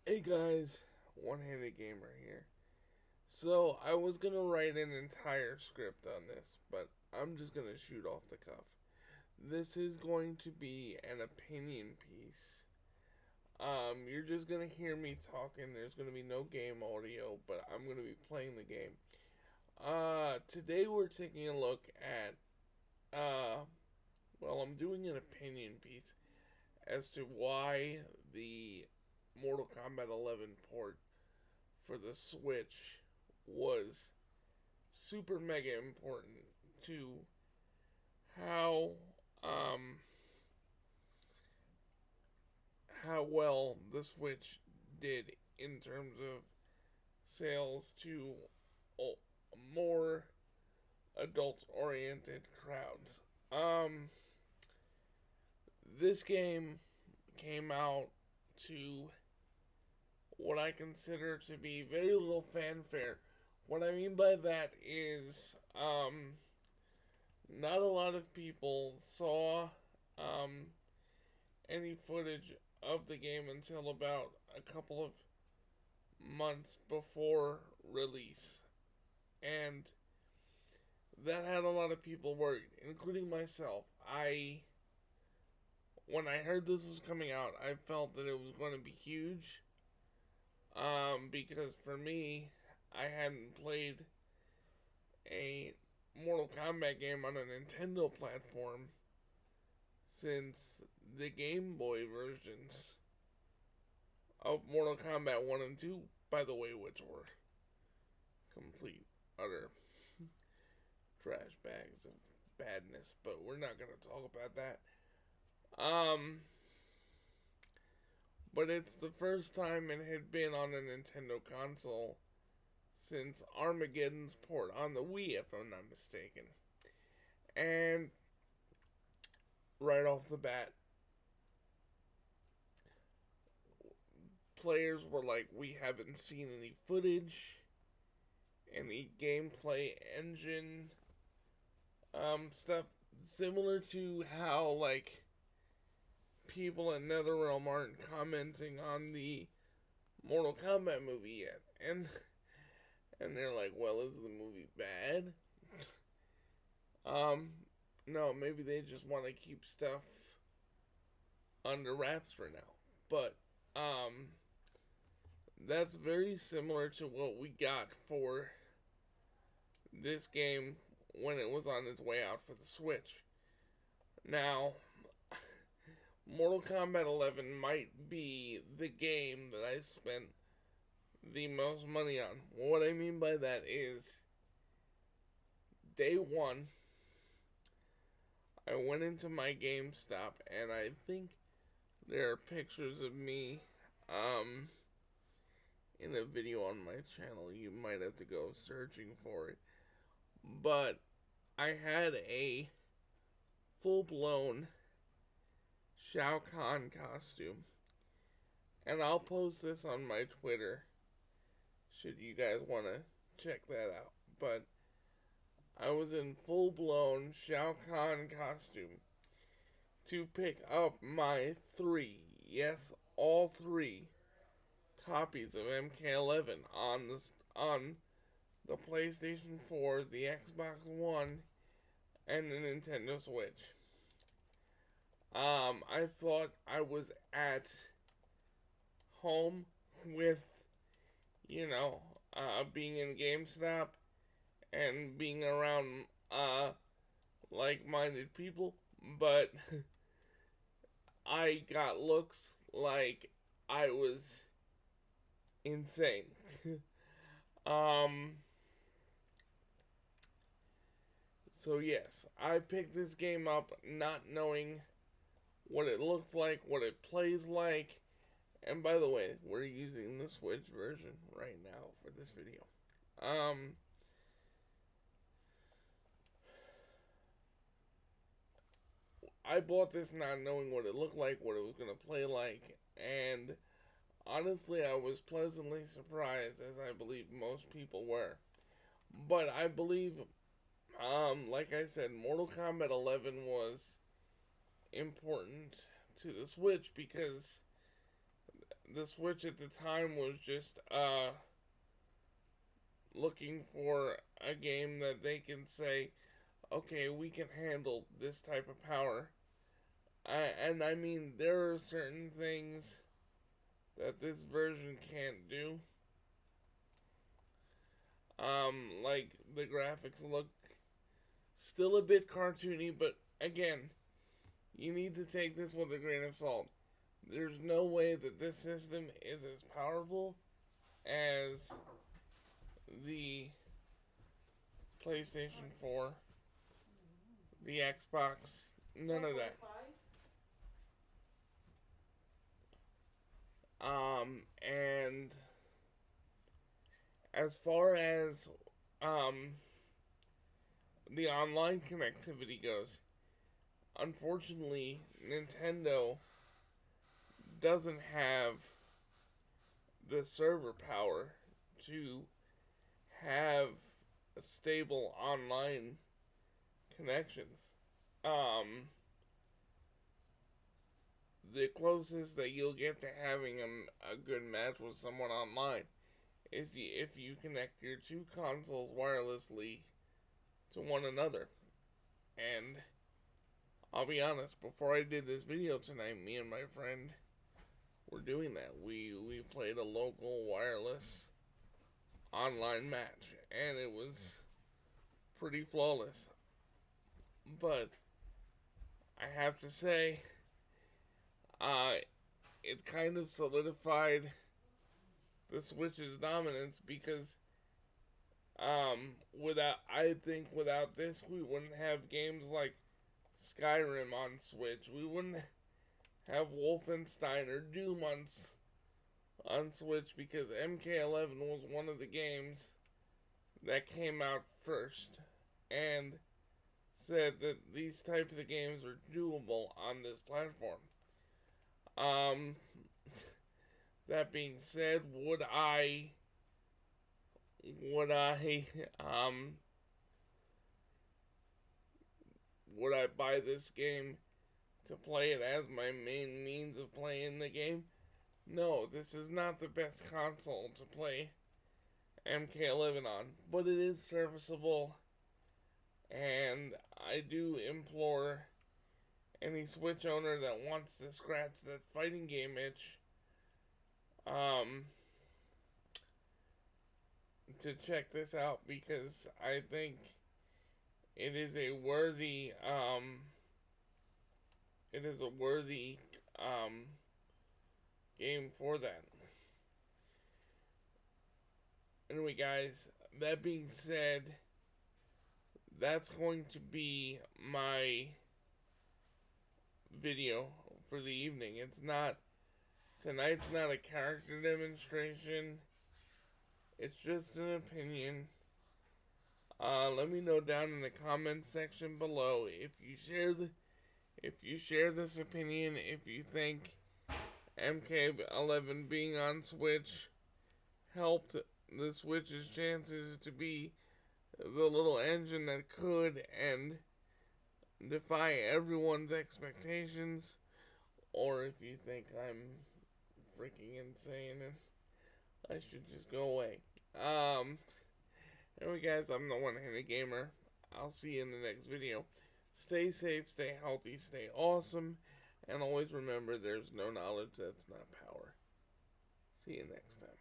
Hey guys, One-Handed Gamer here. So, I was gonna write an entire script on this, but I'm just gonna shoot off the cuff. This is going to be an opinion piece. You're just gonna hear me talking. There's gonna be no game audio, but I'm gonna be playing the game. Today we're taking a look at, I'm doing an opinion piece as to why the Mortal Kombat 11 port for the Switch was super mega important to how um how well the Switch did in terms of sales to more adult oriented crowds. This game came out to what I consider to be very little fanfare. What I mean by that is, not a lot of people saw um, any footage of the game until about a couple of months before release. And that had a lot of people worried, including myself. When I heard this was coming out, I felt that it was going to be huge. Because for me, I hadn't played a Mortal Kombat game on a Nintendo platform since the Game Boy versions of Mortal Kombat 1 and 2, by the way, which were complete, utter trash bags of badness, but we're not going to talk about that. But it's the first time it had been on a Nintendo console since Armageddon's port on the Wii, if I'm not mistaken. And right off the bat, players were like, we haven't seen any footage, any gameplay engine stuff, similar to how, like, people at NetherRealm aren't commenting on the Mortal Kombat movie yet. And they're like, well, is the movie bad? Um, no, maybe they just want to keep stuff under wraps for now. But, that's very similar to what we got for this game when it was on its way out for the Switch. Now, Mortal Kombat 11 might be the game that I spent the most money on. What I mean by that is, day one, I went into my GameStop, and I think there are pictures of me in a video on my channel. You might have to go searching for it. But I had a full blown Shao Kahn costume. And I'll post this on my Twitter should you guys want to check that out. But I was in full blown Shao Kahn costume to pick up my three, yes, all three copies of MK11 on the PlayStation 4, the Xbox One, and the Nintendo Switch. I thought I was at home with, being in GameStop and being around like-minded people, but I got looks like I was insane. um, so yes, I picked this game up not knowing what it looks like, what it plays like. And by the way, we're using the Switch version right now for this video. I bought this not knowing what it looked like, what it was going to play like, and honestly, I was pleasantly surprised, as I believe most people were. But I believe, like I said, Mortal Kombat 11 was important to the Switch because the Switch at the time was just looking for a game that they can say, okay, we can handle this type of power. And I mean, there are certain things that this version can't do. Like the graphics look still a bit cartoony, but again, you need to take this with a grain of salt. There's no way that this system is as powerful as the PlayStation 4, the Xbox, none of that. And as far as the online connectivity goes, unfortunately, Nintendo doesn't have the server power to have stable online connections. Um, the closest that you'll get to having a good match with someone online is if you connect your two consoles wirelessly to one another. And I'll be honest, before I did this video tonight, me and my friend were doing that. We played a local wireless online match, and it was pretty flawless. But I have to say, it kind of solidified the Switch's dominance because I think without this we wouldn't have games like Skyrim on Switch. We wouldn't have Wolfenstein or Doom on Switch because MK11 was one of the games that came out first and said that these types of games are doable on this platform. That being said, would I would I would I buy this game to play it as my main means of playing the game? No, this is not the best console to play MK11 on, but it is serviceable, and I do implore any Switch owner that wants to scratch that fighting game itch to check this out, because I think it is a worthy game for that. Anyway, guys, that being said, that's going to be my video for the evening. Tonight's not a character demonstration. It's just an opinion. Let me know down in the comments section below if you share this opinion, if you think MK11 being on Switch helped the Switch's chances to be the little engine that could and defy everyone's expectations, or if you think I'm freaking insane and I should just go away. Anyway, guys, I'm the one-handed gamer. I'll see you in the next video. Stay safe, stay healthy, stay awesome, and always remember there's no knowledge that's not power. See you next time.